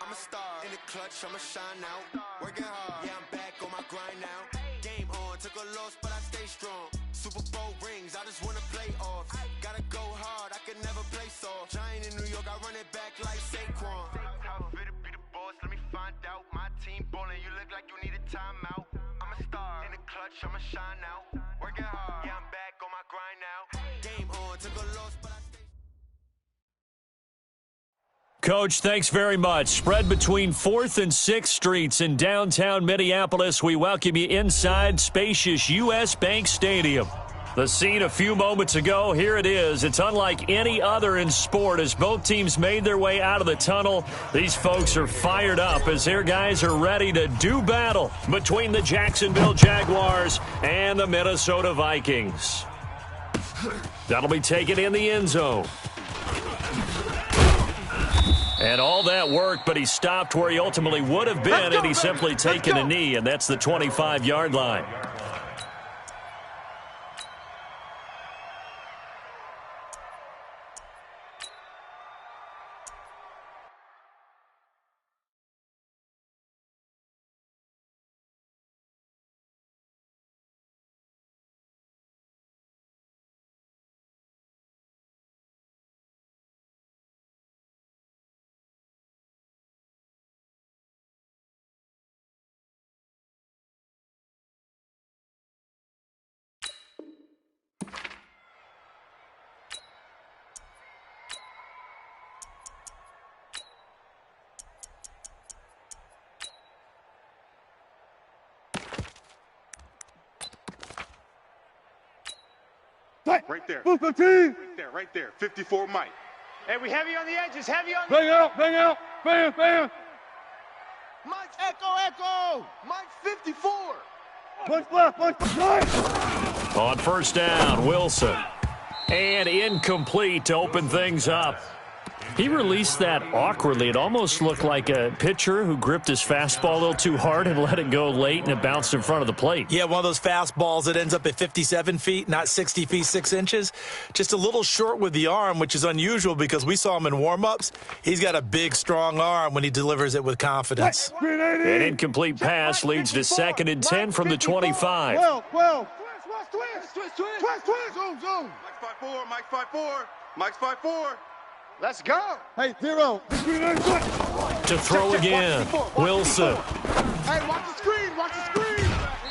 I'm a star. In the clutch, I'ma shine out. Working hard, yeah, I'm back on my grind now. Game on, took a loss, but I stay strong. Super Bowl rings, I just wanna play off. Gotta go hard, I can never play soft. Giant in New York, I run it back like Saquon. Fit to be the boss, let me find out. My team ballin', you look like you need a timeout. I'm a star, in the clutch, I'ma shine out. Working hard, yeah, I'm back on my grind now. Game on, took a loss, but I stay. Coach, thanks very much. Spread between 4th and 6th Streets in downtown Minneapolis. We welcome you inside spacious U.S. Bank Stadium. The scene a few moments ago, here it is. It's unlike any other in sport as both teams made their way out of the tunnel. These folks are fired up as their guys are ready to do battle between the Jacksonville Jaguars and the Minnesota Vikings. That'll be taken in the end zone. And all that work, but he stopped where he ultimately would have been had he simply taken a knee, and that's the 25-yard line. Right there. Right there. 54 Mike. Hey, we heavy on the edges. Heavy on the Bang out. Bam. Mike, echo. Mike, 54. Punch left. Right. On first down, Wilson. And incomplete to open things up. He released that awkwardly. It almost looked like a pitcher who gripped his fastball a little too hard and let it go late, and it bounced in front of the plate. Yeah, one of those fastballs that ends up at 57 feet, not 60 feet, 6 inches. Just a little short with the arm, which is unusual because we saw him in warm-ups. He's got a big, strong arm when he delivers it with confidence. An incomplete pass leads to 2nd and 10 from the 25. 12. Twist. Zoom. Zoom. Mike's 5'4". Mike's 5'4". Let's go. Hey, 0. To throw again, Wilson. Hey, watch the screen.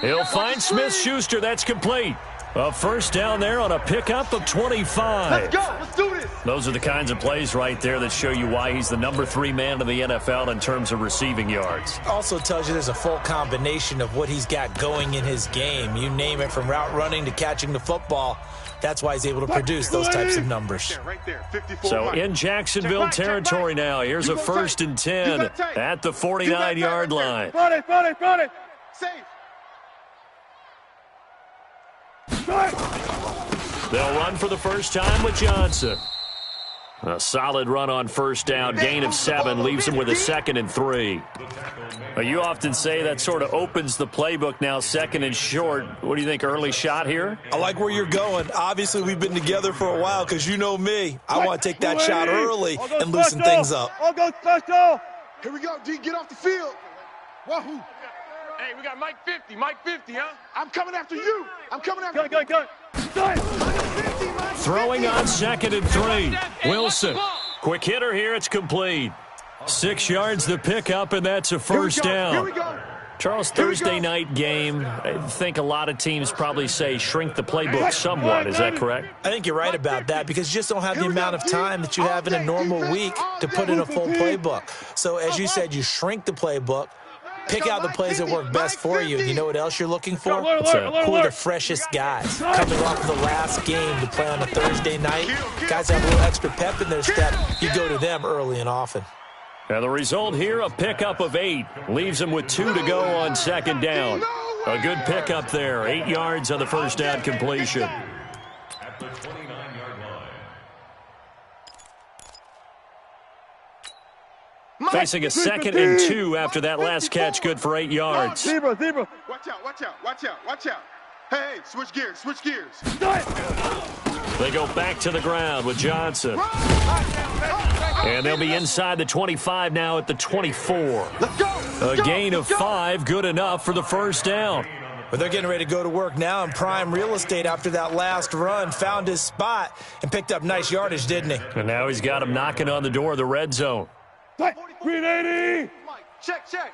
He'll find Smith-Schuster. That's complete. A first down there on a pickup of 25. Let's go. Let's do this. Those are the kinds of plays right there that show you why he's the number 3 man in the NFL in terms of receiving yards. Also tells you there's a full combination of what he's got going in his game. You name it, from route running to catching the football. That's why he's able to produce those types of numbers. Right there. 54 So Mike. in Jacksonville territory now. Here's a 1st and 10 at the 49-yard line. Front it. Safe. They'll run for the first time with Johnson. A solid run on first down. Gain of 7 leaves him with a 2nd and 3. You often say that sort of opens the playbook now, 2nd and short. What do you think, early shot here? I like where you're going. Obviously, we've been together for a while because you know me. I want to take that shot early and loosen things up. I'll go special. Here we go, D. Get off the field. Wahoo. Hey, we got Mike 50, huh? I'm coming after you. Go. Throwing on 2nd and 3. Wilson. Quick hitter here. It's complete. 6 yards the pickup, and that's a first down. Here we go. Charles, Thursday night game, I think a lot of teams probably say shrink the playbook somewhat. Is that correct? I think you're right about that because you just don't have the amount of time that you have in a normal week to put in a full playbook. So as you said, you shrink the playbook, pick out the plays that work best for you. And you know what else you're looking for? Who are the freshest guys coming off of the last game to play on a Thursday night? Guys have a little extra pep in their step. You go to them early and often. And the result here, a pickup of 8. Leaves him with 2 to go on 2nd down. A good pickup there. 8 yards on the first down completion. At the 29-yard line. Facing a 2nd and 2 after that last catch, good for 8 yards. Zebra. Watch out. Hey, switch gears, switch gears. They go back to the ground with Johnson. And they'll be inside the 25 now at the 24. A gain of 5, good enough for the first down. But they're getting ready to go to work now in prime real estate after that last run. Found his spot and picked up nice yardage, didn't he? And now he's got him knocking on the door of the red zone. 380. Check, check.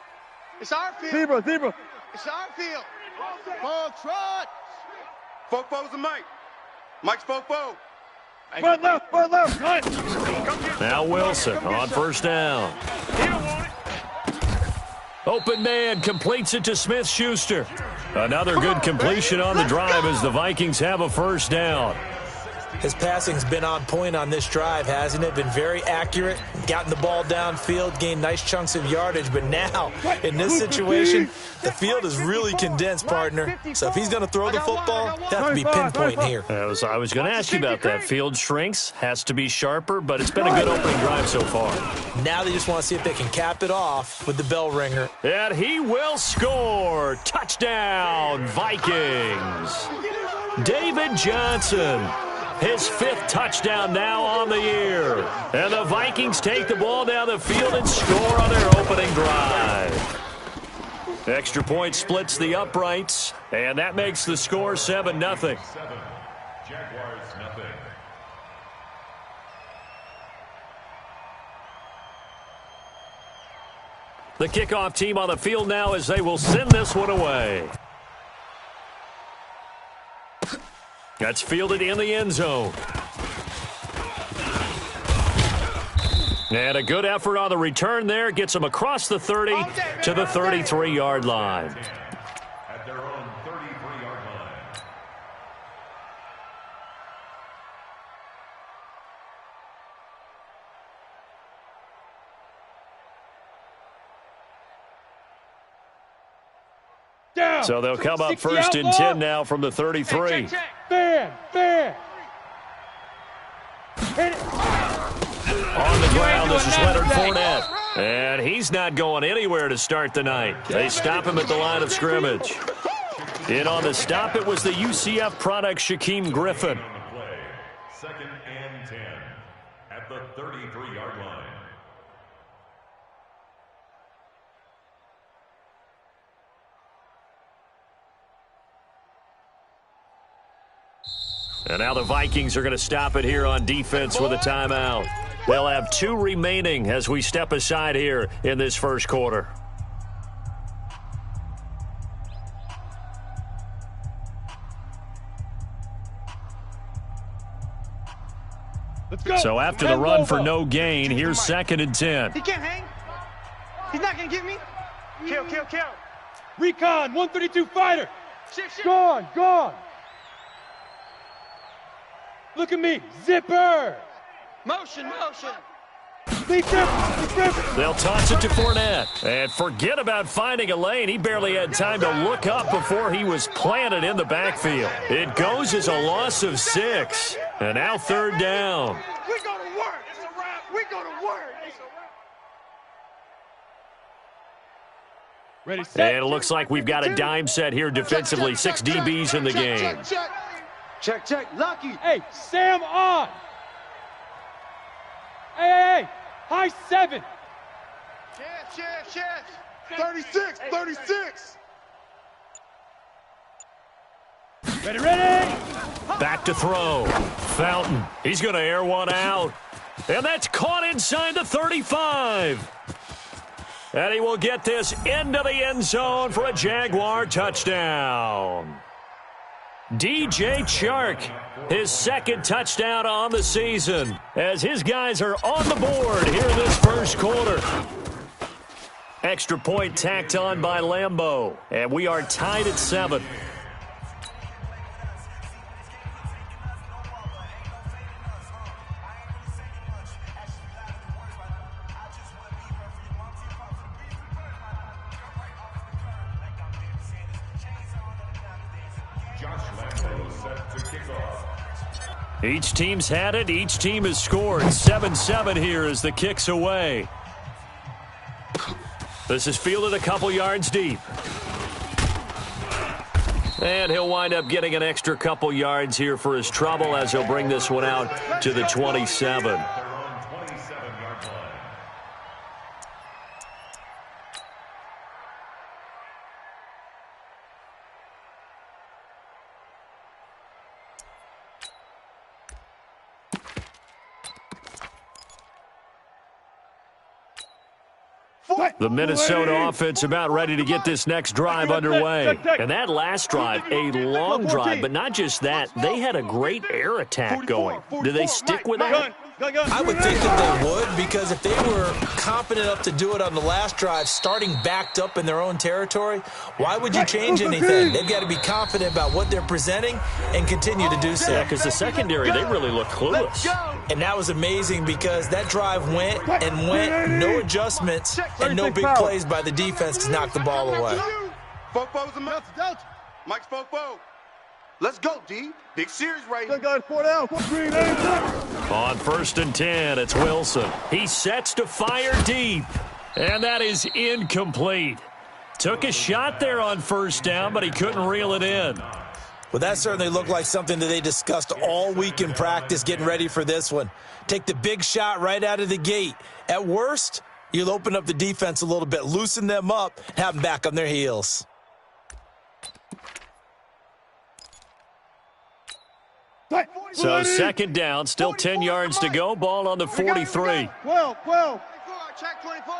It's our field. Zebra, zebra. It's our field. Ball trot. Fofo's the Mike. Mike's Fofo. Front left, front left. Nice. Now Wilson on first down. Open man completes it to Smith-Schuster. Another good completion on the drive as the Vikings have a first down. His passing's been on point on this drive, hasn't it? Been very accurate, gotten the ball downfield, gained nice chunks of yardage. But now, in this situation, the field is really condensed, partner. So if he's going to throw the football, he'll have to be pinpoint here. I was going to ask you about that. Field shrinks, has to be sharper, but it's been a good opening drive so far. Now they just want to see if they can cap it off with the bell ringer. And he will score. Touchdown, Vikings. David Johnson. His 5th touchdown now on the year. And the Vikings take the ball down the field and score on their opening drive. Extra point splits the uprights, and that makes the score 7-0. Jaguars nothing. The kickoff team on the field now as they will send this one away. That's fielded in the end zone. And a good effort on the return there. Gets them across the 30 to the 33-yard line. At their own 33-yard line. Down. So they'll come up first and 10 now from the 33. Fan, fan. Hit it. On the ground, this is Leonard Fournette. And he's not going anywhere to start the night. They stop him at the line of scrimmage. In on the stop, it was the UCF product, Shaquem Griffin. On the play, 2nd and 10 at the 33-yard line. And now the Vikings are going to stop it here on defense with a timeout. They'll have 2 remaining as we step aside here in this first quarter. Let's go. So after the run for no gain, here's 2nd and 10. He can't hang. He's not going to get me. Kill, kill, kill. Recon, 132 fighter. Shit. Gone, gone. Look at me. Zipper. Motion. Be different. They'll toss it to Fournette. And forget about finding a lane. He barely had time to look up before he was planted in the backfield. It goes as a loss of 6. And now 3rd down. We go to work. It's a wrap. We go to work. Ready, set. And it looks like we've got a dime set here defensively. 6 DBs in the game. Check. Lucky. Hey, Sam on. Hey. High 7. Chance. 36. Ready. Back to throw. Fountain. He's going to air one out. And that's caught inside the 35. And he will get this into the end zone for a Jaguar touchdown. DJ Chark, his 2nd touchdown on the season, as his guys are on the board here in this first quarter. Extra point tacked on by Lambeau, and we are tied at 7. Each team's had it. Each team has scored. 7-7 here as the kick's away. This is fielded a couple yards deep. And he'll wind up getting an extra couple yards here for his trouble as he'll bring this one out to the 27. The Minnesota offense about ready to get this next drive underway. And that last drive, a long drive, but not just that. They had a great air attack going. Do they stick with that? I would think that they would, because if they were confident enough to do it on the last drive, starting backed up in their own territory, why would you change anything? They've got to be confident about what they're presenting and continue to do so. Yeah, because the secondary, they really look clueless. And that was amazing because that drive went and went, no adjustments, and no big plays by the defense to knock the ball away. Fofo's a Delta. Mike's Fofo. Let's go, D. Big series right here. On 1st and 10, it's Wilson. He sets to fire deep. And that is incomplete. Took a shot there on 1st down, but he couldn't reel it in. Well, that certainly looked like something that they discussed all week in practice getting ready for this one. Take the big shot right out of the gate. At worst, you'll open up the defense a little bit, loosen them up, and have them back on their heels. So 2nd down, still 10 yards to go. Ball on the 43. 12. Check 24.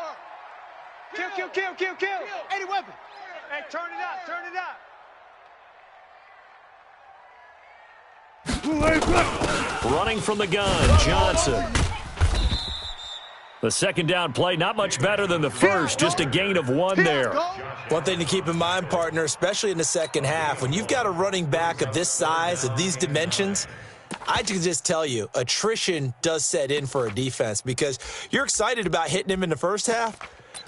Kill. Any weapon. Hey, turn it up. Running from the gun, Johnson. The 2nd down play, not much better than the first, just a gain of 1 there. One thing to keep in mind, partner, especially in the second half, when you've got a running back of this size, of these dimensions, I can just tell you, attrition does set in for a defense because you're excited about hitting him in the first half,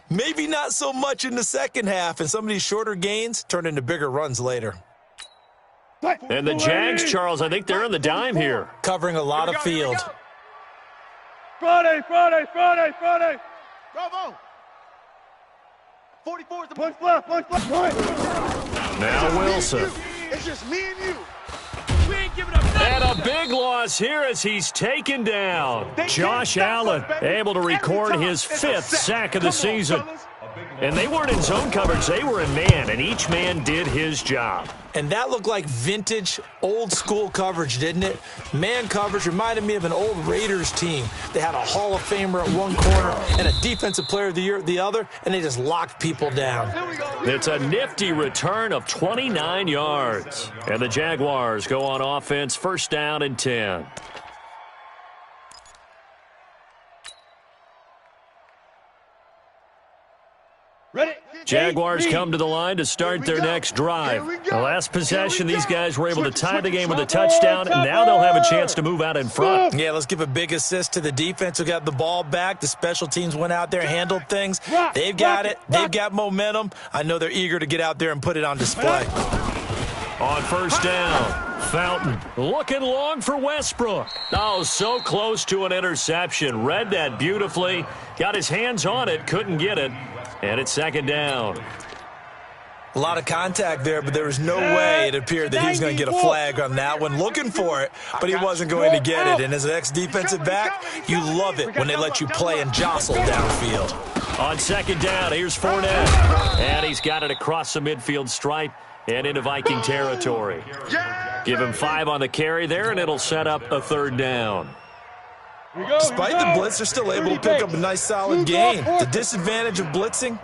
maybe not so much in the second half, and some of these shorter gains turn into bigger runs later. And the Jags, Charles, I think they're in the dime here. Covering a lot of field. Friday. Bravo. 44 is the Punch left. Now Wilson. It's just me and you. We ain't giving up. And a big loss here as he's taken down. Josh Allen able to record his 5th sack of the season. And they weren't in zone coverage. They were in man, and each man did his job. And that looked like vintage, old-school coverage, didn't it? Man coverage reminded me of an old Raiders team. They had a Hall of Famer at one corner and a Defensive Player of the Year at the other, and they just locked people down. It's a nifty return of 29 yards. And the Jaguars go on offense, 1st down and 10. Ready? Jaguars come to the line to start their next drive. The last possession, these guys were able to tie the game with a touchdown, and now they'll have a chance to move out in front. Yeah, let's give a big assist to the defense who got the ball back. The special teams went out there, handled things. They've got it. They've got momentum. I know they're eager to get out there and put it on display. On 1st down, Fountain looking long for Westbrook. Oh, so close to an interception. Read that beautifully. Got his hands on it, couldn't get it. And it's 2nd down. A lot of contact there, but there was no way it appeared that he was going to get a flag on that one. Looking for it, but he wasn't going to get it. And as an ex-defensive back, you love it when they let you play and jostle downfield. On 2nd down, here's Fournette. And he's got it across the midfield stripe and into Viking territory. Give him 5 on the carry there, and it'll set up a 3rd down. Despite the blitz, they're still able to pick up a nice solid gain. The disadvantage of blitzing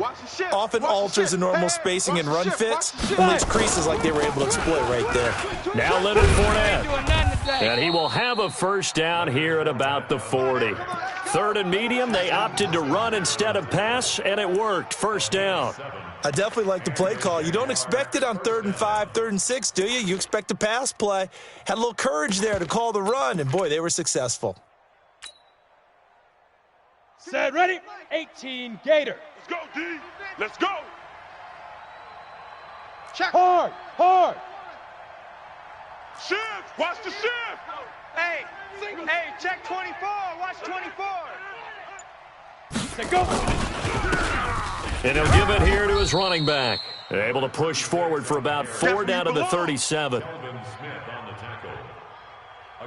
often alters the normal spacing and run fits and leaves creases like they were able to exploit right there. Now Leonard Fournette. And he will have a 1st down here at about the 40. 3rd and medium, they opted to run instead of pass, and it worked. 1st down. I definitely like the play call. You don't expect it on 3rd and 5, 3rd and 6, do you? You expect a pass play. Had a little courage there to call the run, and boy, they were successful. Set, ready? 18, Gator. Let's go, D. Let's go. Check. Hard. Shift. Watch the shift. Hey, check 24. Watch 24. Set, go. And he'll give it here to his running back. Able to push forward for about 4 down to the 37. A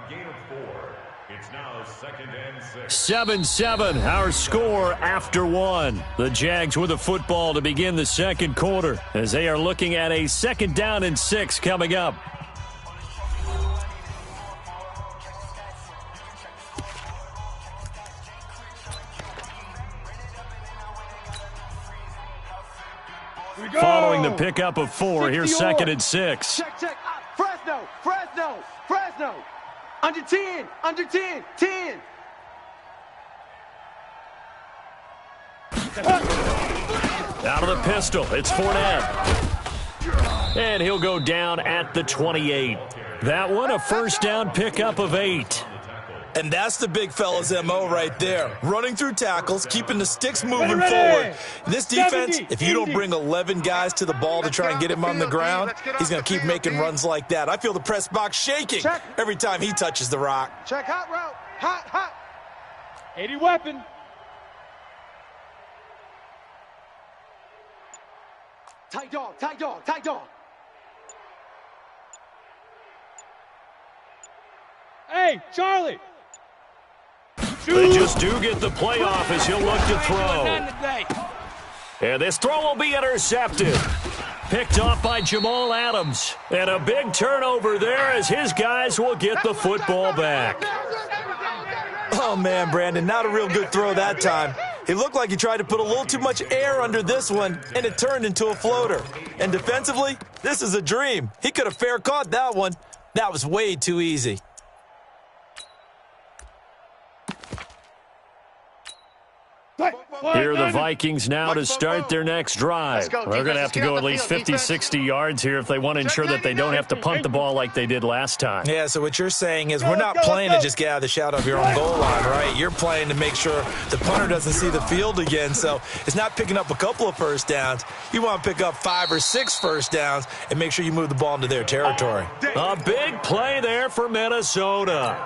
gain of 4. It's now 2nd and 6. 7-7, our score after 1. The Jags with the football to begin the second quarter as they are looking at a 2nd down and 6 coming up. Following the pickup of 4, here's 2nd and 6. Check. Fresno. Under 10. 10. Out of the pistol, it's Fournette. And he'll go down at the 28. That one, a first down pickup of 8. And that's the big fella's MO right there. Running through tackles, keeping the sticks moving forward. This defense, if you don't bring 11 guys to the ball to try and get him on the ground, he's going to keep making runs like that. I feel the press box shaking every time he touches the rock. Check hot route. Hot. 80 weapon. Tight dog. Hey, Charlie. They just do get the playoff as he'll look to throw. And this throw will be intercepted. Picked off by Jamal Adams. And a big turnover there as his guys will get the football back. Oh, man, Brandon, not a real good throw that time. It looked like he tried to put a little too much air under this one, and it turned into a floater. And defensively, this is a dream. He could have fair caught that one. That was way too easy. Here are the Vikings now to start their next drive. They're going to have to go at least 50, 60 yards here if they want to ensure that they don't have to punt the ball like they did last time. Yeah, so what you're saying is we're not playing to just get out of the shadow of your own goal line, right? You're playing to make sure the punter doesn't see the field again. So it's not picking up a couple of first downs. You want to pick up 5 or 6 first downs and make sure you move the ball into their territory. A big play there for Minnesota.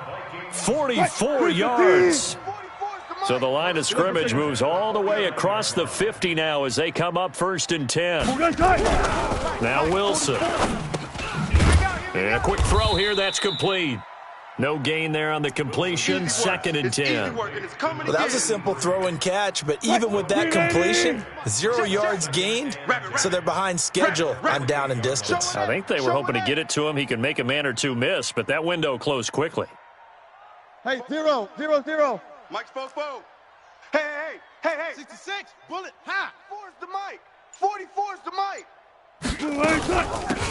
44 yards. So the line of scrimmage moves all the way across the 50 now as they come up 1st and 10. Now Wilson. And a quick throw here, that's complete. No gain there on the completion, 2nd and 10. Well, that was a simple throw and catch, but even with that completion, 0 yards gained, so they're behind schedule on down and distance. I think they were hoping to get it to him. He could make a man or two miss, but that window closed quickly. Hey, 0. Mike's fofo. Hey. 66, bullet, high. 4's the mic. 44's the mic.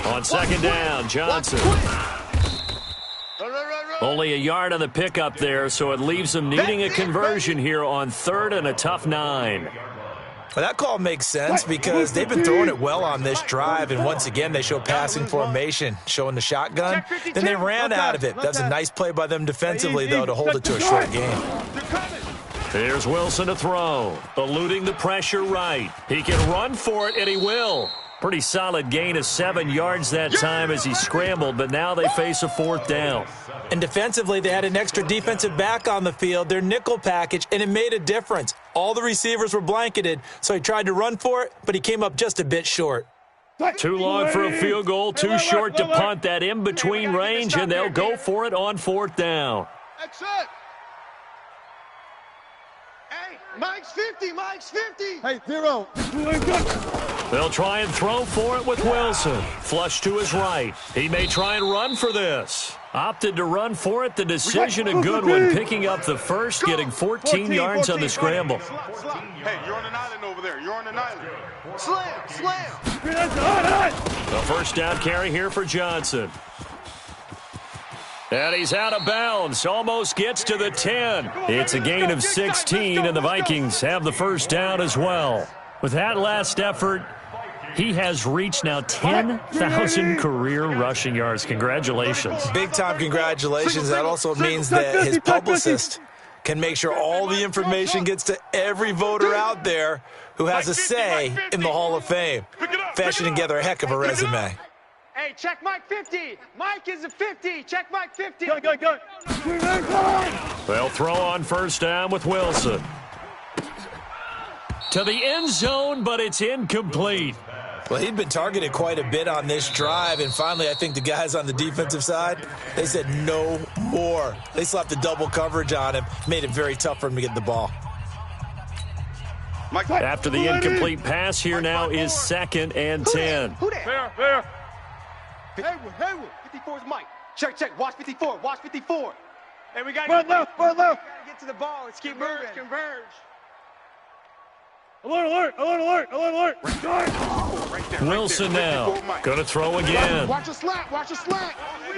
On 2nd down, Johnson. Only a yard on the pickup there, so it leaves them needing a conversion here on 3rd and a tough 9. Well, that call makes sense because they've been throwing it well on this drive, and once again they show passing formation, showing the shotgun. Then they ran out of it. That's a nice play by them defensively, though, to hold it to a short game. Here's Wilson to throw, eluding the pressure right. He can run for it, and he will. Pretty solid gain of 7 yards that time as he scrambled, but now they face a 4th down. And defensively, they had an extra defensive back on the field, their nickel package, and it made a difference. All the receivers were blanketed, so he tried to run for it, but he came up just a bit short. Too long for a field goal, too short to punt. That in-between range, and they'll go for it on 4th down. That's it. Hey, Mike's 50. Hey, 0. They'll try and throw for it with Wilson. Flush to his right. He may try and run for this. Opted to run for it. The decision a good one. Picking up the first, getting 14 yards on the scramble. Hey, you're on an island over there. You're on an island. Slam. The first down carry here for Johnson. And he's out of bounds. Almost gets to the 10. It's a gain of 16, and the Vikings have the first down as well. With that last effort, he has reached now 10,000 career rushing yards. Congratulations. Big-time congratulations. That also means that his publicist can make sure all the information gets to every voter out there who has a say in the Hall of Fame. Fashioning together a heck of a resume. Hey, check Mike 50. Mike is a 50. Check Mike 50. Go. They'll throw on first down with Wilson. to the end zone, but it's incomplete. Well, he'd been targeted quite a bit on this drive, and finally I think the guys on the defensive side, they said no more. They slapped the double coverage on him, made it very tough for him to get the ball. After the incomplete pass, here now is 2nd and 10. Who that? Fair. Haywood. 54 is Mike. Check. Watch 54. Watch 54. Hey, we got Run left. We gotta get to the ball. Let's keep moving. Converge. Alert. Wilson now going to throw again. Watch a slant.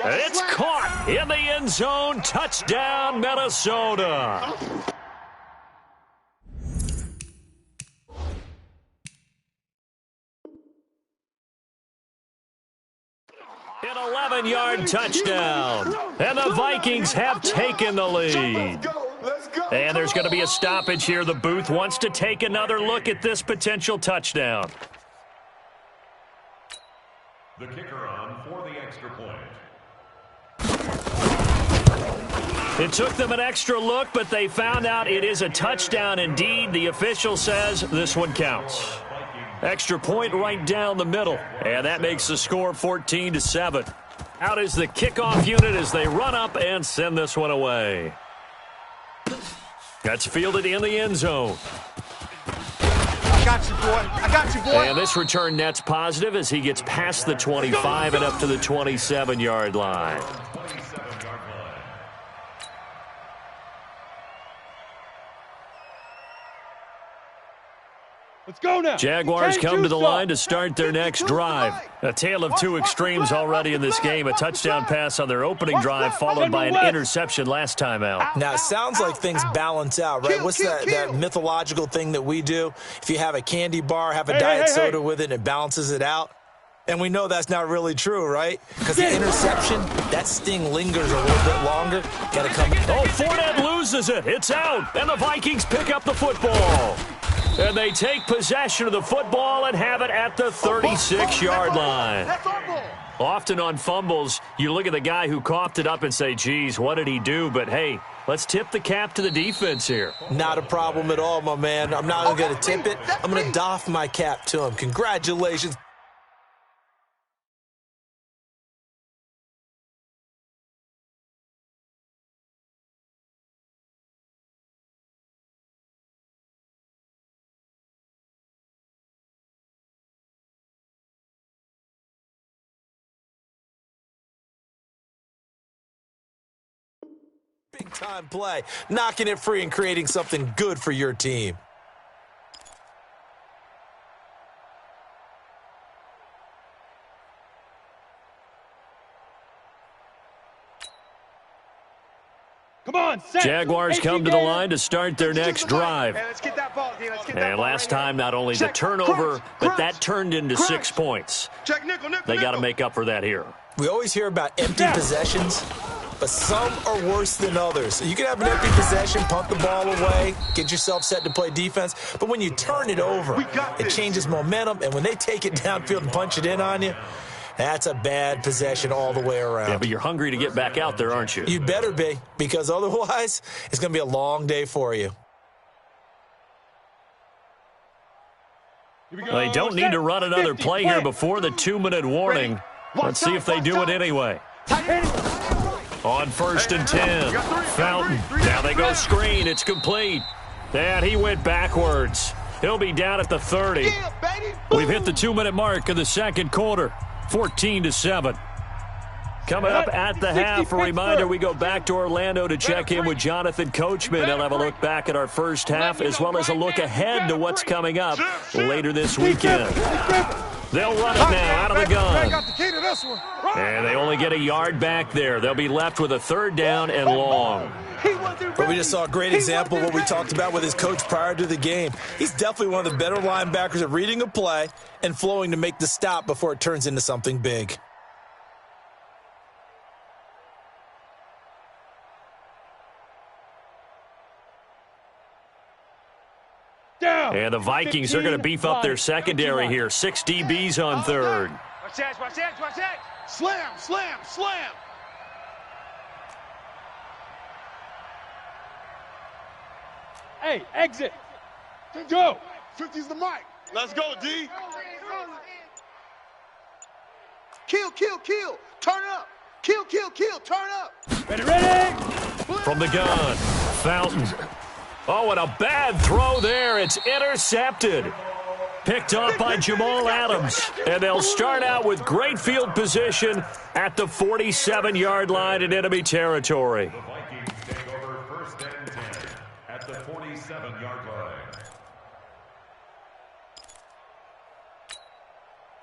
It's caught in the end zone. Touchdown, Minnesota. An 11-yard touchdown. And the Vikings have taken the lead. And there's going to be a stoppage here. The booth wants to take another look at this potential touchdown. The kicker on for the extra point. It took them an extra look, but they found out it is a touchdown indeed. The official says this one counts. Extra point right down the middle, and that makes the score 14-7. Out is the kickoff unit as they run up and send this one away. That's fielded in the end zone. I got you, boy. And this return net's positive as he gets past the 25 and up to the 27-yard line. Let's go now. Jaguars come to the line to start their next drive. A tale of two extremes already in this game. A touchdown pass on their opening drive followed by an interception last time out. Now, it sounds like things balance out, right? What's that mythological thing that we do? If you have a candy bar, have a diet soda with it, and it balances it out. And we know that's not really true, right? Because the interception, that sting lingers a little bit longer. Got to come. Oh, Fournette loses it. It's out. And the Vikings pick up the football. And they take possession of the football and have it at the 36-yard line. Often on fumbles, you look at the guy who coughed it up and say, geez, what did he do? But, hey, let's tip the cap to the defense here. Not a problem at all, my man. I'm not going to tip it. I'm going to doff my cap to him. Congratulations. Big-time play, knocking it free and creating something good for your team. Come on, set. Jaguars come to the line to start their next drive. Hey, let's get that ball, D. Let's get that And ball last right time, here. not only the turnover, but that turned into 6 points. Check nickel. They got to make up for that here. We always hear about empty possessions, but some are worse than others. You can have an empty possession, pump the ball away, get yourself set to play defense, but when you turn it over, it changes momentum, and when they take it downfield and punch it in on you, that's a bad possession all the way around. Yeah, but you're hungry to get back out there, aren't you? You better be, because otherwise, it's going to be a long day for you. They don't need to run another play here before the 2-minute warning. Let's see if they do it anyway. On 1st and 10, Fountain. Now they go screen. It's complete. And he went backwards. He'll be down at the 30. We've hit the 2-minute mark in the second quarter. 14-7. Coming up at the half, a reminder, we go back to Orlando to check in with Jonathan Coachman. He'll have a look back at our first half as well as a look ahead to what's coming up later this weekend. They'll run it now out of the gun. And they only get a yard back there. They'll be left with a 3rd down and long. But we just saw a great example of what we talked about with his coach prior to the game. He's definitely one of the better linebackers at reading a play and flowing to make the stop before it turns into something big. And the Vikings are going to beef up their secondary here. 6 DBs on 3rd. Watch that. Slam. Hey, exit. Go. 50's the mic. Let's go, D. Kill, kill, kill. Turn up. Kill, kill, kill. Turn up. Ready! From the gun, Fountain. Oh, and a bad throw there. It's intercepted. Picked off by Jamal Adams. And they'll start out with great field position at the 47-yard line in enemy territory. The Vikings take over 1st and 10 at the 47-yard line.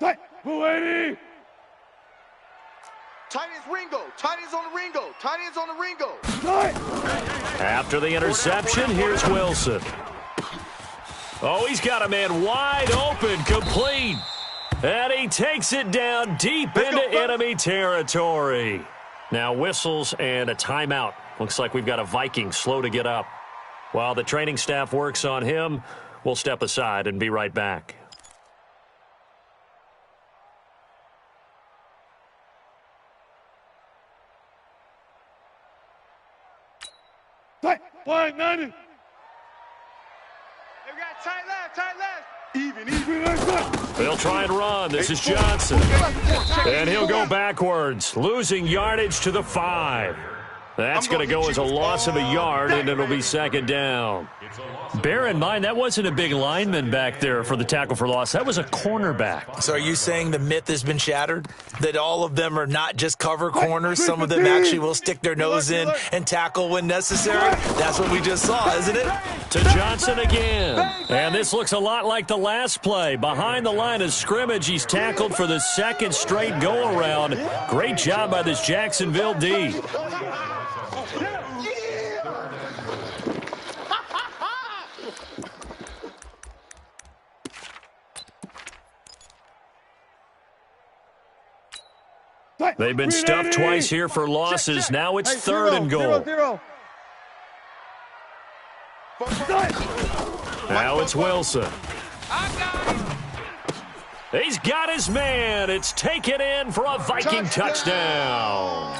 Tight, 280. Tight ends Ringo. Tight ends on the Ringo. Tight ends on the Ringo. Tight. After the interception, here's Wilson. Oh, he's got a man wide open, complete. And he takes it down deep into enemy territory. Now whistles and a timeout. Looks like we've got a Viking slow to get up. While the training staff works on him, we'll step aside and be right back. Tight, 190. We got tight left. Even. They'll try and run. This is Johnson. And he'll go backwards, losing yardage to the 5. That's going to go as a loss of a yard, and it'll be 2nd down. Bear in mind, that wasn't a big lineman back there for the tackle for loss. That was a cornerback. So are you saying the myth has been shattered? That all of them are not just cover corners? Some of them actually will stick their nose in and tackle when necessary? That's what we just saw, isn't it? To Johnson again. And this looks a lot like the last play. Behind the line of scrimmage, he's tackled for the 2nd straight go-around. Great job by this Jacksonville D. They've been stuffed twice here for losses. Now it's 3rd and goal. 0. Now it's Wilson. He's got his man. It's taken in for a Viking touchdown.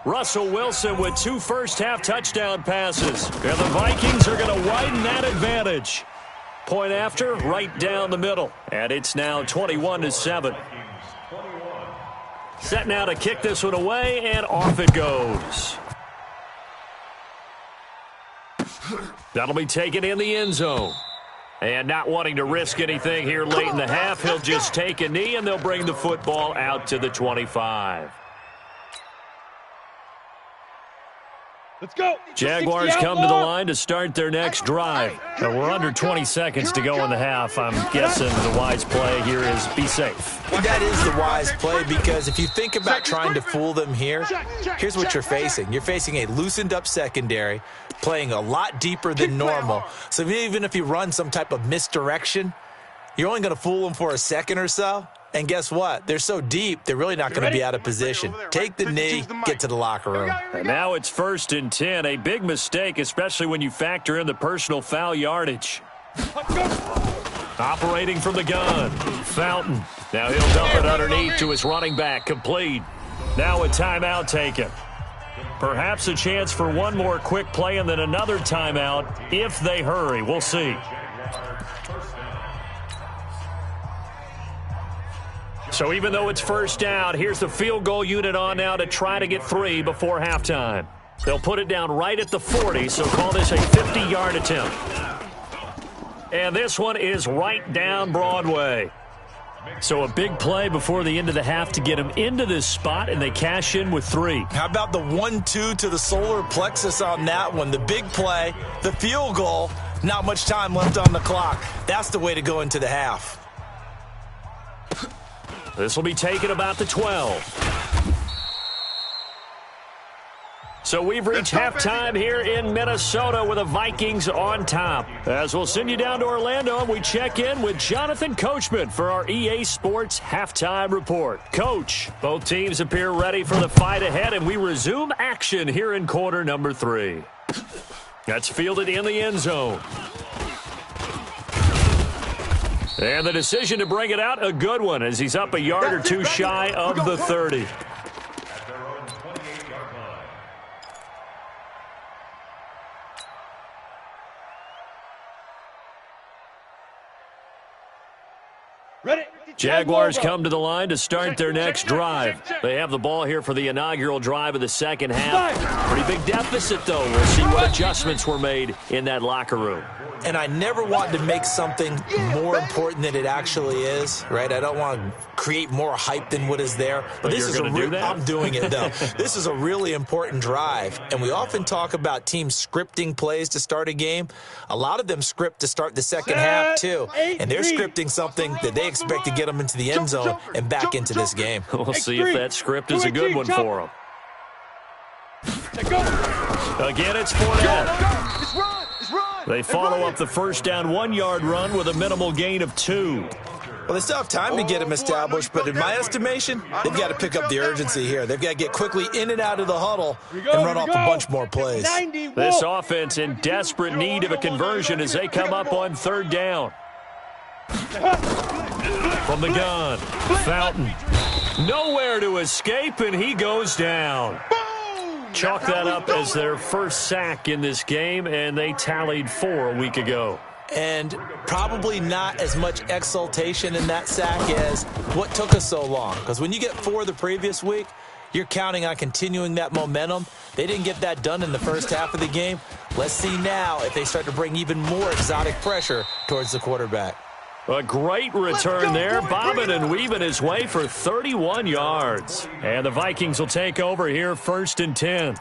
Russell Wilson with 2 first-half touchdown passes. And the Vikings are going to widen that advantage. Point after, right down the middle. And it's now 21-7. Set now to kick this one away, and off it goes. That'll be taken in the end zone. And not wanting to risk anything here late in the half, he'll just take a knee, and they'll bring the football out to the 25. Let's go. Jaguars come to the line to start their next drive. We're under 20 seconds to go in the half. I'm guessing the wise play here is be safe. That is the wise play, because if you think about trying to fool them here, here's what you're facing. You're facing a loosened up secondary, playing a lot deeper than normal. So even if you run some type of misdirection, you're only going to fool them for a second or so. And guess what? They're so deep, they're really not going to be out of position. Take the knee, get to the locker room. And now it's 1st and 10. A big mistake, especially when you factor in the personal foul yardage. Operating from the gun, Fountain. Now he'll dump it underneath to his running back, complete. Now a timeout taken. Perhaps a chance for one more quick play and then another timeout if they hurry. We'll see. So even though it's 1st down, here's the field goal unit on now to try to get 3 before halftime. They'll put it down right at the 40, so call this a 50-yard attempt. And this one is right down Broadway. So a big play before the end of the half to get them into this spot, and they cash in with 3. How about the 1-2 to the solar plexus on that one? The big play, the field goal, not much time left on the clock. That's the way to go into the half. This will be taken about the 12. So we've reached halftime here in Minnesota with the Vikings on top. As we'll send you down to Orlando, and we check in with Jonathan Coachman for our EA Sports Halftime Report. Coach, both teams appear ready for the fight ahead, and we resume action here in quarter number 3. That's fielded in the end zone. And the decision to bring it out, a good one, as he's up a yard or two shy of the 30. Ready? Jaguars come to the line to start their next drive. They have the ball here for the inaugural drive of the second half. Pretty big deficit, though. We'll see what adjustments were made in that locker room. And I never want to make something more important than it actually is, right? I don't want to create more hype than what is there. But this is I'm doing it, though. This is a really important drive. And we often talk about teams scripting plays to start a game. A lot of them script to start the second half, too. And they're scripting something that they expect to get them into the end zone and back into this game. We'll see if that script is a good one for them. Again, it's Fournette. They follow up the first down 1-yard run with a minimal gain of 2. Well, they still have time to get him established, but in my estimation, they've got to pick up the urgency here. They've got to get quickly in and out of the huddle and run off a bunch more plays. This offense in desperate need of a conversion as they come up on 3rd down. From the gun, Fountain. Nowhere to escape, and he goes down. Chalk that up as their first sack in this game, and they tallied 4 a week ago. And probably not as much exultation in that sack as what took us so long. Because when you get 4 the previous week, you're counting on continuing that momentum. They didn't get that done in the first half of the game. Let's see now if they start to bring even more exotic pressure towards the quarterback. A great return there, bobbing and weaving his way for 31 yards. And the Vikings will take over here 1st and 10.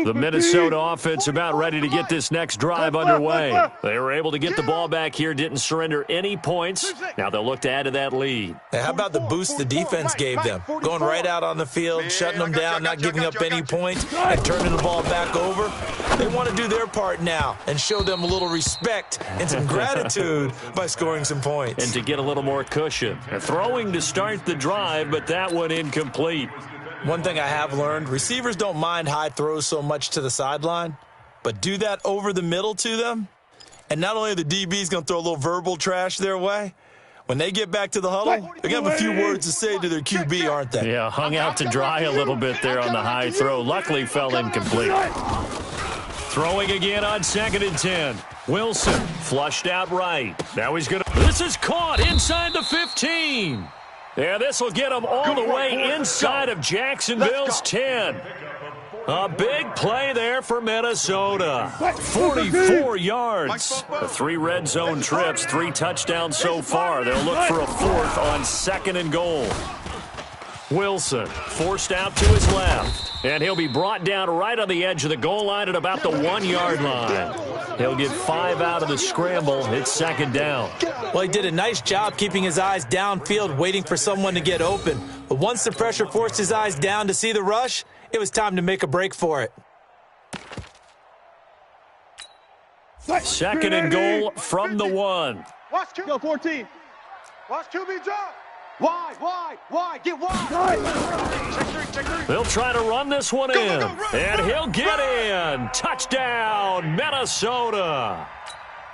The Minnesota offense about ready to get this next drive underway. They were able to get the ball back here, didn't surrender any points. Now they'll look to add to that lead. Now, how about the boost the defense gave them? Going right out on the field, shutting them down, not giving up any points, and turning the ball back over. They want to do their part now and show them a little respect and some gratitude by scoring some points. And to get a little more cushion. Throwing to start the drive, but that one incomplete. One thing I have learned, receivers don't mind high throws so much to the sideline, but do that over the middle to them, and not only are the DBs going to throw a little verbal trash their way, when they get back to the huddle, they're going to have a few words to say to their QB, aren't they? Yeah, hung out to dry a little bit there on the high throw. Luckily fell incomplete. Throwing again on 2nd and 10. Wilson flushed out right. Now he's going to... This is caught inside the 15. Yeah, this will get them all the way inside of Jacksonville's 10. A big play there for Minnesota. 44 yards. The 3 red zone trips, 3 touchdowns so far. They'll look for a 4th on 2nd and goal. Wilson forced out to his left, and he'll be brought down right on the edge of the goal line at about the 1-yard line. He'll get 5 out of the scramble. It's 2nd down. Well, he did a nice job keeping his eyes downfield, waiting for someone to get open. But once the pressure forced his eyes down to see the rush, it was time to make a break for it. 2nd and goal from the 1. Watch Go 14. Watch QB drop. Wide, get wide. Check 3. They'll try to run this one in, and he'll get in. Touchdown, Minnesota.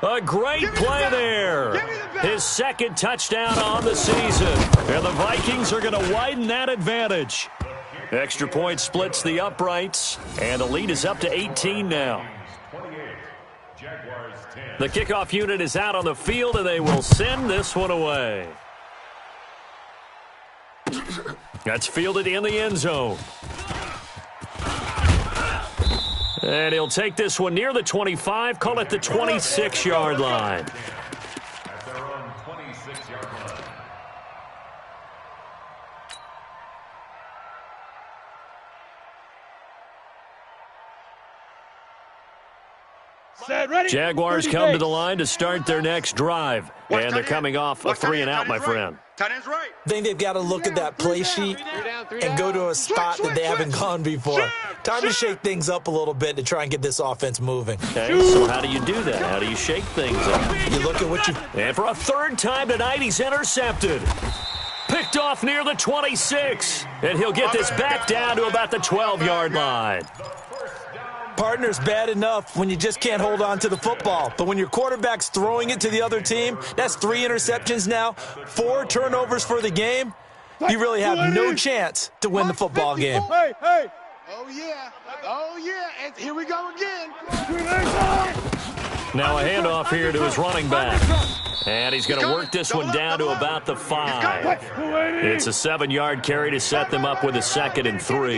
A great play there. His 2nd touchdown on the season. And the Vikings are going to widen that advantage. Extra point splits the uprights, and the lead is up to 18 now. The kickoff unit is out on the field, and they will send this one away. That's fielded in the end zone. And he'll take this one near the 25, call it the 26-yard line. At their own 26-yard line. Set, ready. Jaguars come to the line to start their next drive. And they're coming off a 3-and-out, my friend. Tight end's right. I think they've got to look at that play sheet and go to a spot that they haven't gone before. Time to shake things up a little bit to try and get this offense moving. Okay, so how do you do that? How do you shake things up? You look at what you... And for a 3rd time tonight, he's intercepted. Picked off near the 26. And he'll get this back down to about the 12-yard line. Partner's bad enough when you just can't hold on to the football. But when your quarterback's throwing it to the other team, that's 3 interceptions now, 4 turnovers for the game. You really have no chance to win the football game. Hey, Oh, yeah. Oh, yeah. And here we go again. Now a handoff here to his running back. And he's going to work this one down to about the 5. It's a 7-yard carry to set them up with a 2nd and 3.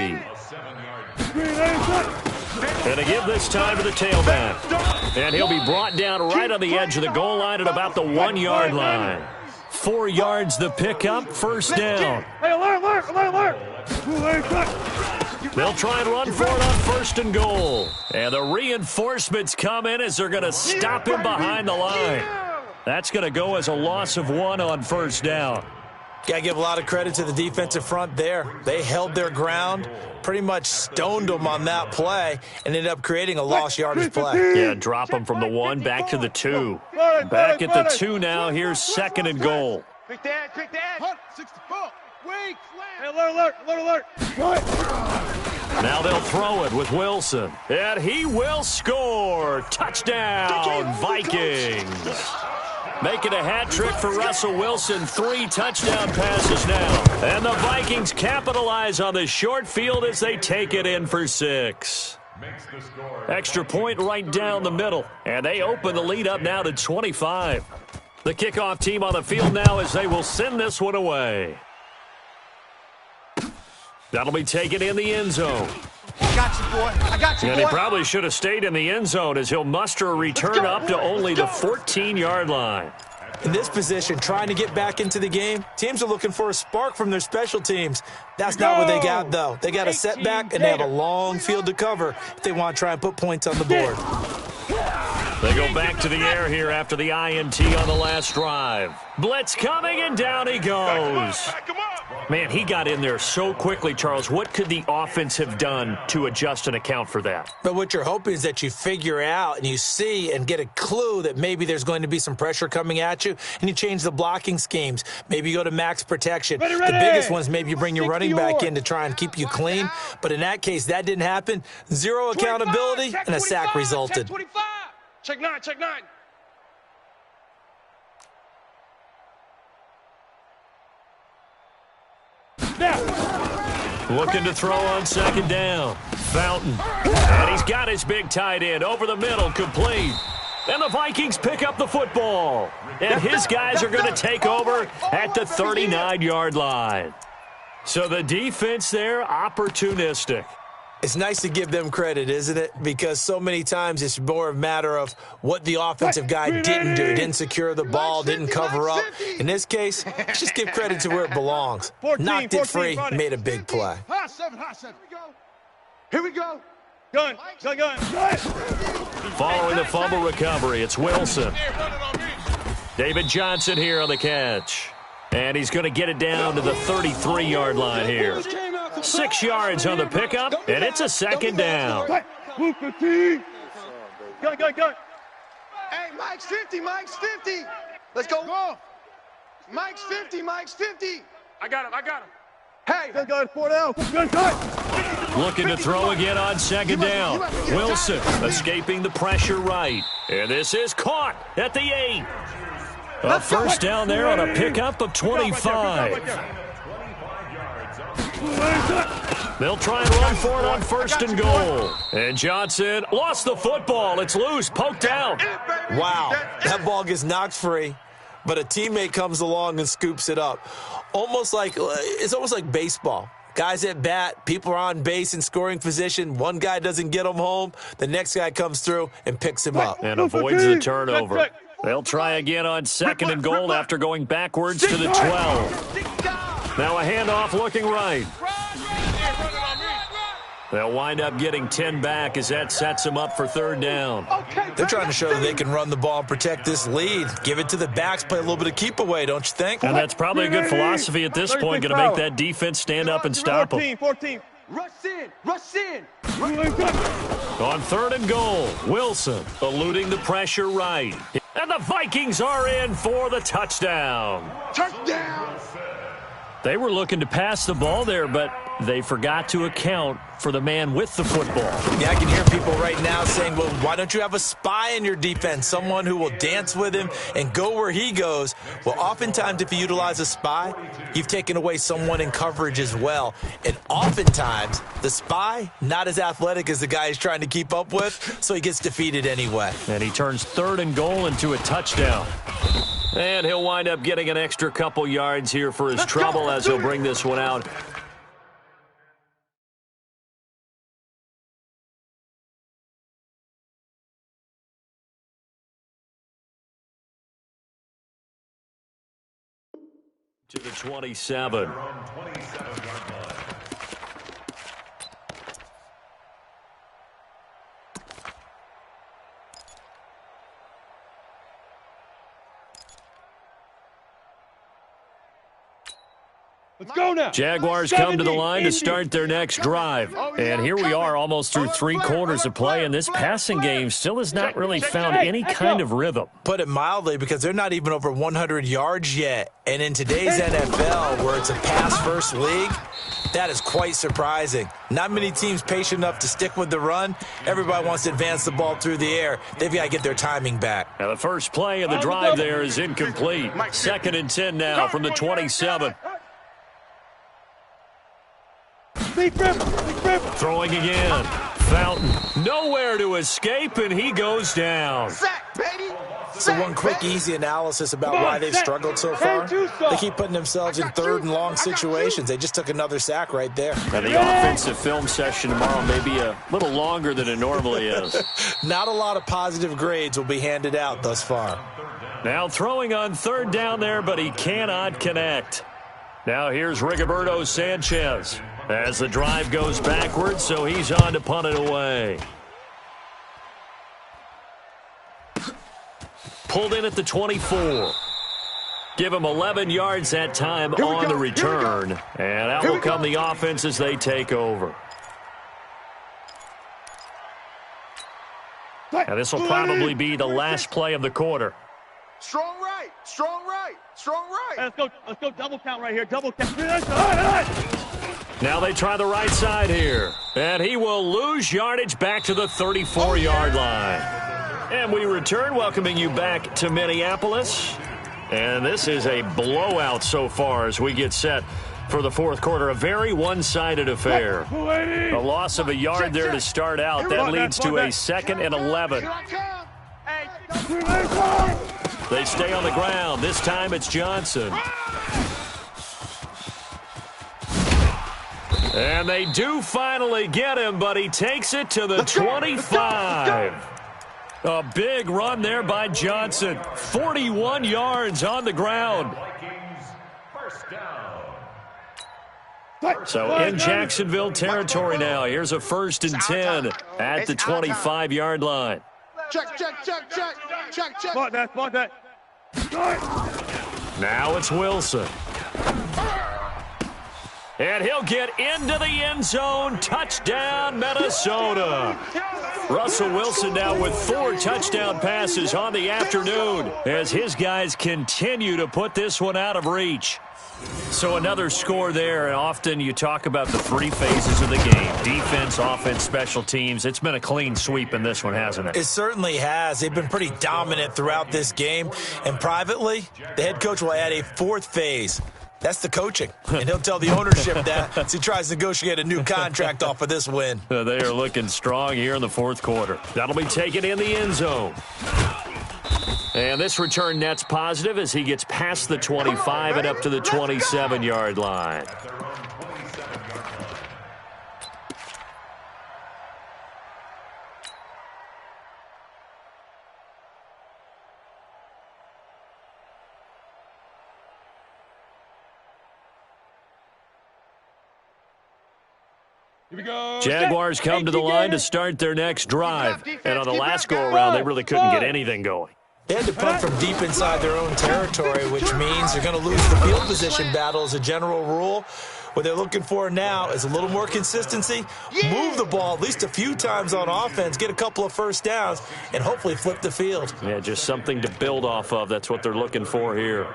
And to give this time to the tailback. And he'll be brought down right on the edge of the goal line at about the 1-yard line. 4 yards the pickup, first down. Hey, alert. They'll try and run for it on 1st and goal. And the reinforcements come in as they're going to stop him behind the line. That's going to go as a loss of 1 on 1st down. Got to give a lot of credit to the defensive front there. They held their ground, pretty much stoned them on that play, and ended up creating a lost yardage play. Yeah, drop them from the 1 back to the 2. Back at the 2 now. Here's 2nd and goal. Quick dad. 64. Wait. Hey, alert. Now they'll throw it with Wilson. And he will score. Touchdown, Vikings. Making a hat trick for Russell Wilson. 3 touchdown passes now. And the Vikings capitalize on the short field as they take it in for 6. Extra point right down the middle. And they open the lead up now to 25. The kickoff team on the field now as they will send this one away. That'll be taken in the end zone. I got you, boy. And he probably should have stayed in the end zone as he'll muster a return up to only the 14-yard line. In this position, trying to get back into the game, teams are looking for a spark from their special teams. That's not what they got, though. They got a setback, and they have a long field to cover if they want to try and put points on the board. They go back to the air here after the INT on the last drive. Blitz coming, and down he goes. Man, he got in there so quickly, Charles. What could the offense have done to adjust and account for that? But what you're hoping is that you figure out and you see and get a clue that maybe there's going to be some pressure coming at you, and you change the blocking schemes. Maybe you go to max protection. Ready. The biggest one is maybe you bring your running back in to try and keep you clean. But in that case, that didn't happen. 0 accountability, and a sack resulted. Check 9. Looking to throw on 2nd down. Fountain. And he's got his big tight end over the middle, complete. And the Vikings pick up the football. And his guys are going to take over at the 39-yard line. So the defense there, opportunistic. It's nice to give them credit, isn't it? Because so many times it's more a matter of what the offensive guy didn't do. Didn't secure the ball, didn't cover up. In this case, just give credit to where it belongs. Knocked it free, made a big play. Hot 7. Here we go. Gun. Following the fumble recovery, it's Wilson. David Johnson here on the catch. And he's going to get it down to the 33-yard line here. 6 yards on the pickup, and it's a 2nd down. Gun. Hey, Mike's 50. Let's go. Mike's 50. I got him. Hey. Gun. 4 down. Gun. Looking to throw again on 2nd down. Wilson escaping the pressure right. And this is caught at the 8. A first down there on a pickup of 25. They'll try and run for it on 1st and goal. And Johnson lost the football. It's loose, poked out. Wow, that ball gets knocked free, but a teammate comes along and scoops it up. It's almost like baseball. Guys at bat, people are on base in scoring position. One guy doesn't get him home. The next guy comes through and picks him up. And avoids the turnover. They'll try again on 2nd and goal after going backwards to the 12. Now a handoff looking right. They'll wind up getting 10 back as that sets them up for 3rd down. They're trying to show that they can run the ball and protect this lead. Give it to the backs, play a little bit of keep away, don't you think? And that's probably a good philosophy at this point, going to make that defense stand up and stop them. 14. Rush in. On 3rd and goal, Wilson eluding the pressure right. And the Vikings are in for the touchdown. Touchdown. They were looking to pass the ball there, but they forgot to account for the man with the football. Yeah, I can hear people right now saying, well, why don't you have a spy in your defense, someone who will dance with him and go where he goes? Well, oftentimes if you utilize a spy, you've taken away someone in coverage as well. And oftentimes, the spy, not as athletic as the guy he's trying to keep up with, so he gets defeated anyway. And he turns 3rd and goal into a touchdown. And he'll wind up getting an extra couple yards here for his trouble as he'll bring this one out. To the 27. Let's go now. Jaguars come to the line to start their next drive. And here we are almost through 3 quarters of play, and this passing game still has not really found any kind of rhythm. Put it mildly, because they're not even over 100 yards yet. And in today's NFL, where it's a pass-first league, that is quite surprising. Not many teams patient enough to stick with the run. Everybody wants to advance the ball through the air. They've got to get their timing back. Now the first play of the drive there is incomplete. 2nd and 10 now from the 27. Throwing again. Fountain. Nowhere to escape, and he goes down. Sack, baby. So one quick, easy analysis about why they've struggled so far. They keep putting themselves in 3rd and long situations. They just took another sack right there. Now the offensive film session tomorrow may be a little longer than it normally is. Not a lot of positive grades will be handed out thus far. Now throwing on 3rd down there, but he cannot connect. Now here's Rigoberto Sanchez as the drive goes backwards, so he's on to punt it away. Pulled in at the 24. Give him 11 yards that time on the return. And out will come the offense as they take over. And this will probably be the last play of the quarter. Strong right, strong right, strong right. Let's go double count right here. Double count. Now they try the right side here. And he will lose yardage back to the 34-yard line. And we return, welcoming you back to Minneapolis. And this is a blowout so far as we get set for the 4th quarter. A very one-sided affair. A loss of a yard there to start out. That leads to a 2nd and 11. They stay on the ground. This time it's Johnson. And they do finally get him, but he takes it to the 25. A big run there by Johnson. 41 yards on the ground. So in Jacksonville territory now. Here's a 1st and 10 at the 25-yard line. Check, check, check, check, check, check. Spot that. Now it's Wilson. And he'll get into the end zone. Touchdown, Minnesota. Russell Wilson now with 4 touchdown passes on the afternoon as his guys continue to put this one out of reach. So another score there, and often you talk about the 3 phases of the game. Defense, offense, special teams. It's been a clean sweep in this one, hasn't it? It certainly has. They've been pretty dominant throughout this game. And privately, the head coach will add a 4th phase. That's the coaching. And he'll tell the ownership that as he tries to negotiate a new contract off of this win. They are looking strong here in the 4th quarter. That'll be taken in the end zone. And this return net's positive as he gets past the 25 and up to the 27-yard line. Jaguars come to the line to start their next drive. And on the last go-around, they really couldn't get anything going. They had to punt from deep inside their own territory, which means they're going to lose the field position battle as a general rule. What they're looking for now is a little more consistency, move the ball at least a few times on offense, get a couple of 1st downs, and hopefully flip the field. Yeah, just something to build off of. That's what they're looking for here.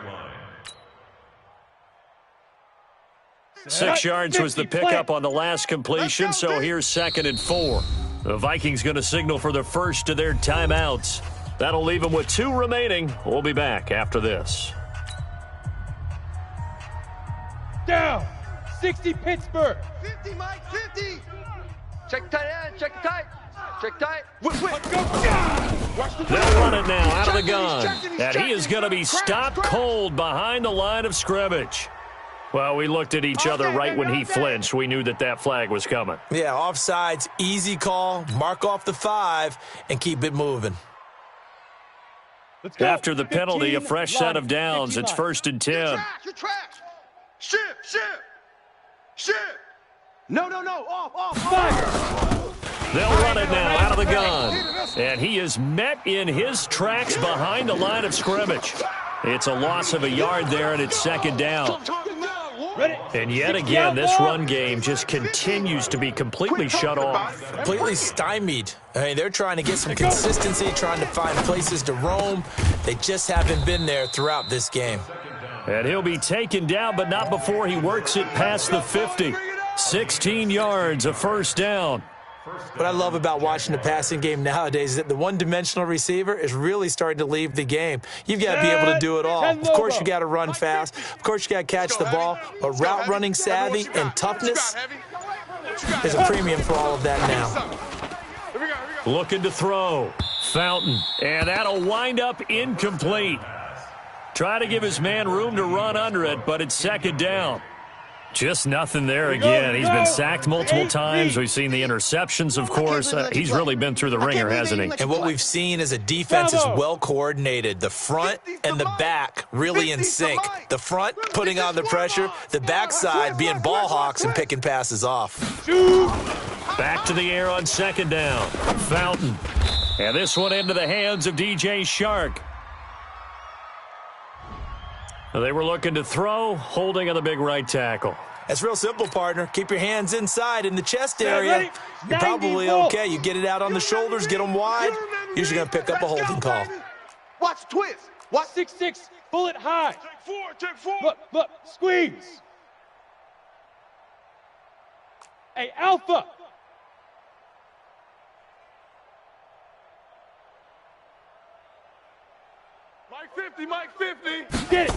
6 yards was the pickup on the last completion, so here's 2nd and 4. The Vikings going to signal for the first of their timeouts. That'll leave them with 2 remaining. We'll be back after this. Down. 60 Pittsburgh. 50, Mike, 50. Check the tight end. Check the tight. Check tight. Let's go. They'll run it now out of the gun. And he is going to be stopped cold behind the line of scrimmage. Well, we looked at each other right when he flinched. We knew that that flag was coming. Yeah, offsides, easy call. Mark off the 5 and keep it moving. Let's go. After the penalty, a fresh set of downs. It's 1st and 10. You're trash. Shift. No. Off. They'll run it now out of the gun. And he is met in his tracks behind the line of scrimmage. It's a loss of a yard there, and it's 2nd down. And yet again, this run game just continues to be completely shut off. Completely stymied. I mean, they're trying to get some consistency, trying to find places to roam. They just haven't been there throughout this game. And he'll be taken down, but not before he works it past the 50. 16 yards, a 1st down. What I love about watching the passing game nowadays is that the one-dimensional receiver is really starting to leave the game. You've got to be able to do it all. Of course, you got to run fast. Of course, you got to catch the ball. But route running savvy and toughness, there's a premium for all of that now. Looking to throw. Fountain. And that'll wind up incomplete. Try to give his man room to run under it, but it's 2nd down. Just nothing there again. He's been sacked multiple times. We've seen the interceptions, of course. He's really been through the ringer, hasn't he? And what we've seen is a defense is well coordinated. The front and the back really in sync. The front putting on the pressure, the backside being ball hawks and picking passes off. Back to the air on 2nd down. Fountain. And this one into the hands of DJ Shark. They were looking to throw, holding on the big right tackle. That's real simple, partner. Keep your hands inside in the chest area. You're probably okay. You get it out on the shoulders, get them wide. Usually going to pick up a holding call. Watch twist. Watch 6-6, bullet high. Take 4. Look, squeeze. Hey, Alpha. Mike 50. Get it.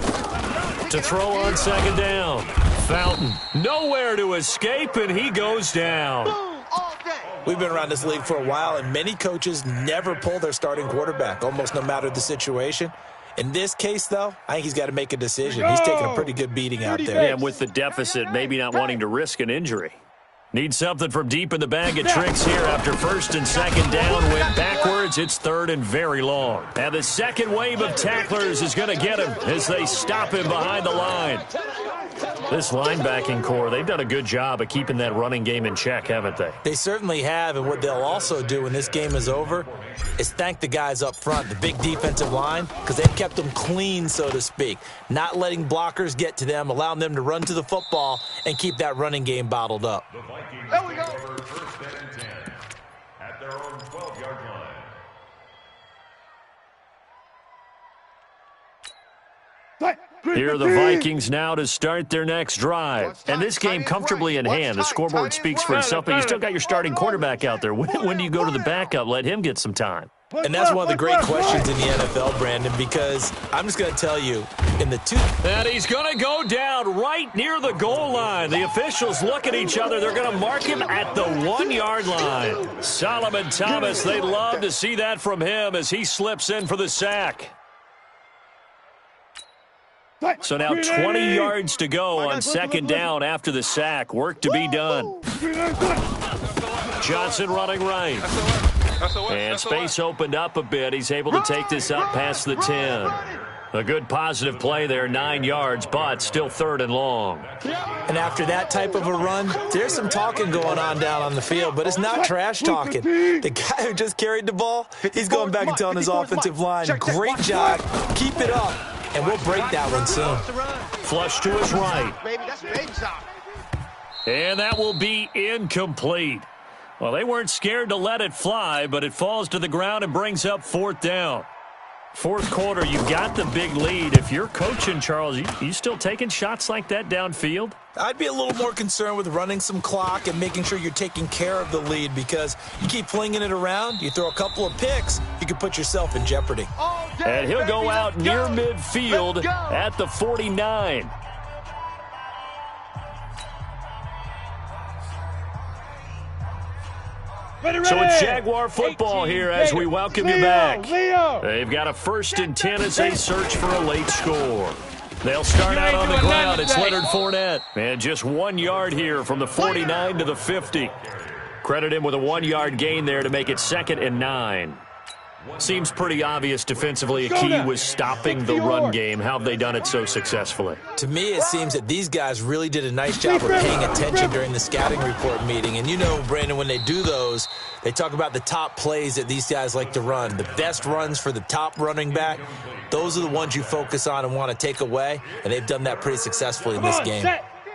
To throw on 2nd down. Fountain. Nowhere to escape, and he goes down. We've been around this league for a while, and many coaches never pull their starting quarterback, almost no matter the situation. In this case, though, I think he's got to make a decision. He's taking a pretty good beating out there. And with the deficit, maybe not wanting to risk an injury. Need something from deep in the bag of tricks here after 1st and 2nd down. Went backwards. It's 3rd and very long. And the second wave of tacklers is going to get him as they stop him behind the line. This linebacking core, they've done a good job of keeping that running game in check, haven't they? They certainly have, and what they'll also do when this game is over is thank the guys up front, the big defensive line, because they've kept them clean, so to speak, not letting blockers get to them, allowing them to run to the football and keep that running game bottled up. The Vikings there we go. 1st and 10 at their own 12-yard line. Here are the Vikings now to start their next drive. And this game comfortably in hand. The scoreboard speaks for itself, but you still got your starting quarterback out there. When do you go to the backup? Let him get some time. And that's one of the great questions in the NFL, Brandon, because I'm just going to tell you, in the And he's going to go down right near the goal line. The officials look at each other. They're going to mark him at the 1-yard line. Solomon Thomas, they'd love to see that from him as he slips in for the sack. So now 20 yards to go on 2nd down after the sack. Work to be done. Johnson running right. And space opened up a bit. He's able to take this up past the 10. A good positive play there, 9 yards, but still 3rd and long. And after that type of a run, there's some talking going on down on the field, but it's not trash talking. The guy who just carried the ball, he's going back and telling his offensive line, great job, keep it up, and we'll break that one soon. Flush to his right. And that will be incomplete. Well, they weren't scared to let it fly, but it falls to the ground and brings up 4th down. Fourth quarter, you've got the big lead. If you're coaching, Charles, you still taking shots like that downfield? I'd be a little more concerned with running some clock and making sure you're taking care of the lead, because you keep flinging it around, you throw a couple of picks, you can put yourself in jeopardy. And he'll go out near midfield at the 49. Ready. So it's Jaguar football 18, here as we welcome you back. Leo. They've got a 1st and 10 as they search for a late score. They'll start out on the ground. It's Leonard Fournette. And just 1 yard here from the 49 to the 50. Credit him with a 1-yard gain there to make it 2nd and 9. Seems pretty obvious defensively a key was stopping the run game. How have they done it so successfully? To me, it seems that these guys really did a nice job of paying attention during the scouting report meeting. And you know, Brandon, when they do those, they talk about the top plays that these guys like to run. The best runs for the top running back, those are the ones you focus on and want to take away. And they've done that pretty successfully in this game.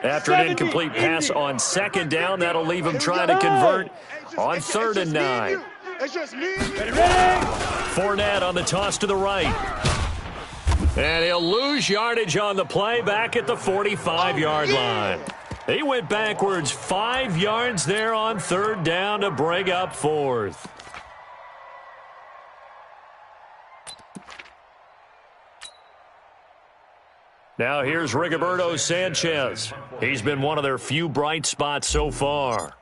After an incomplete pass on 2nd down, that'll leave him trying to convert on 3rd and 9. It's just me. Fournette on the toss to the right. And he'll lose yardage on the play back at the 45-yard line. He went backwards 5 yards there on 3rd down to bring up 4th. Now here's Rigoberto Sanchez. He's been one of their few bright spots so far.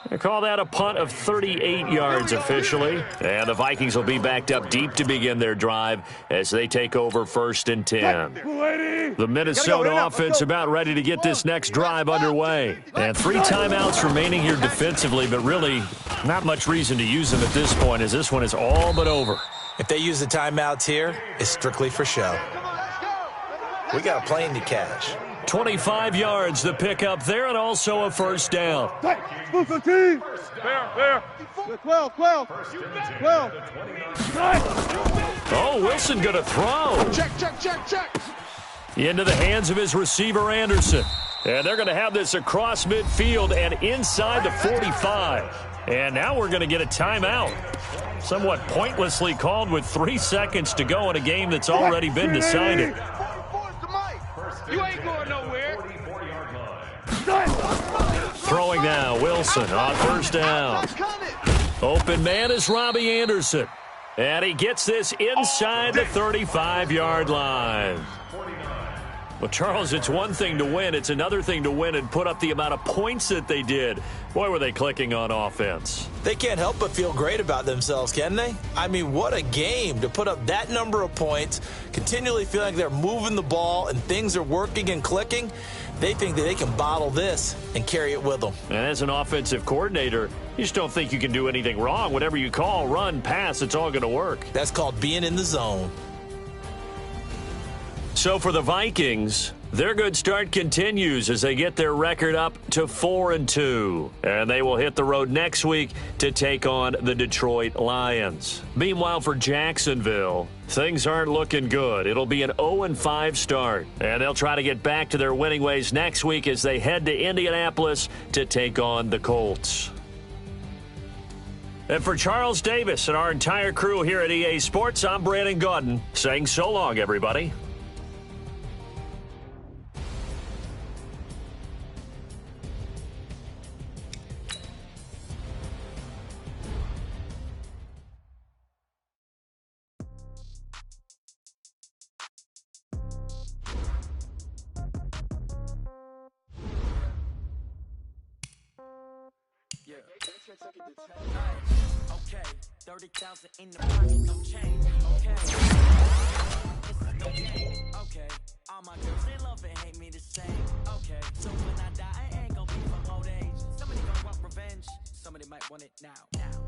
They call that a punt of 38 yards officially. And the Vikings will be backed up deep to begin their drive as they take over 1st and 10. The Minnesota offense about ready to get this next drive underway. And 3 timeouts remaining here defensively, but really not much reason to use them at this point as this one is all but over. If they use the timeouts here, it's strictly for show. We got a plane to catch. 25 yards the pickup there, and also a 1st down. There. 12. Oh, Wilson going to throw. Check. Into the hands of his receiver, Anderson. And they're going to have this across midfield and inside the 45. And now we're going to get a timeout. Somewhat pointlessly called with 3 seconds to go in a game that's already been decided. You ain't going nowhere. Throwing now, Wilson on 1st down. Open man is Robbie Anderson. And he gets this inside the 35-yard line. Well, Charles, it's one thing to win. It's another thing to win and put up the amount of points that they did. Boy, were they clicking on offense. They can't help but feel great about themselves, can they? I mean, what a game to put up that number of points, continually feeling like they're moving the ball and things are working and clicking. They think that they can bottle this and carry it with them. And as an offensive coordinator, you just don't think you can do anything wrong. Whatever you call, run, pass, it's all going to work. That's called being in the zone. So for the Vikings, their good start continues as they get their record up to 4-2. And they will hit the road next week to take on the Detroit Lions. Meanwhile, for Jacksonville, things aren't looking good. It'll be an 0-5 start. And they'll try to get back to their winning ways next week as they head to Indianapolis to take on the Colts. And for Charles Davis and our entire crew here at EA Sports, I'm Brandon Gaudin saying so long, everybody. Okay, 30,000 in the pocket, no change. Okay, no game. Okay, all my girls they love and hate me the same. Okay, so when I die, I ain't gonna be from old age. Somebody gonna want revenge. Somebody might want it now.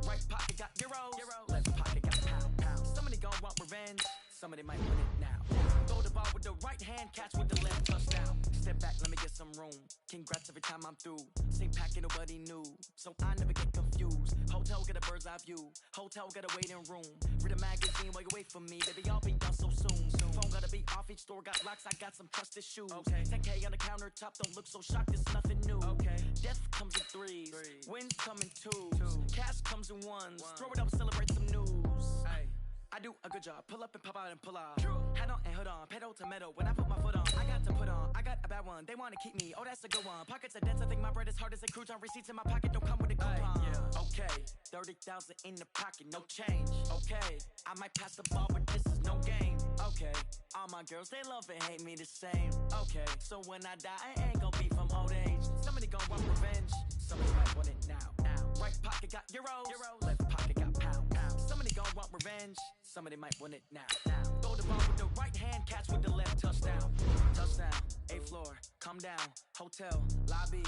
Right pocket got euros, left pocket got pound. Somebody gonna want revenge. Somebody might want it now. Throw the ball with the right hand, catch with the left, touchdown. Step back, let me get some room. Congrats every time I'm through. Same packet, nobody knew, so I never get confused. Hotel get a bird's eye view. Hotel get a waiting room. Read a magazine while you wait for me, baby. I'll be done so soon. phone gotta be off. Each store got locks, I got some trusted shoes. Okay. 10K on the countertop, don't look so shocked, it's nothing new. Okay. Death comes in threes, wins come in twos. Cash comes in ones, throw it up, celebrate some news. Ay. I do a good job, pull up and pop out and pull out. Hat on and hood on, pedal to metal. When I put my foot on, I got to put on. I got a bad one, they wanna keep me. Oh, that's a good one. Pockets are dense, I think my bread is hard as a crouton. Receipts in my pocket don't come with a coupon. Yeah. Okay, 30,000 in the pocket, no change. Okay, I might pass the ball, but this is no game. Okay, all my girls, they love and hate me the same. Okay, so when I die, I ain't gon' be from old age. Somebody gon' want revenge, somebody might want it now. Right pocket got euros, left pocket got pounds. Somebody gon' want revenge, somebody might want it now. Throw the ball with the right hand, catch with the left touchdown. Touchdown, 8th floor, come down, hotel, lobby,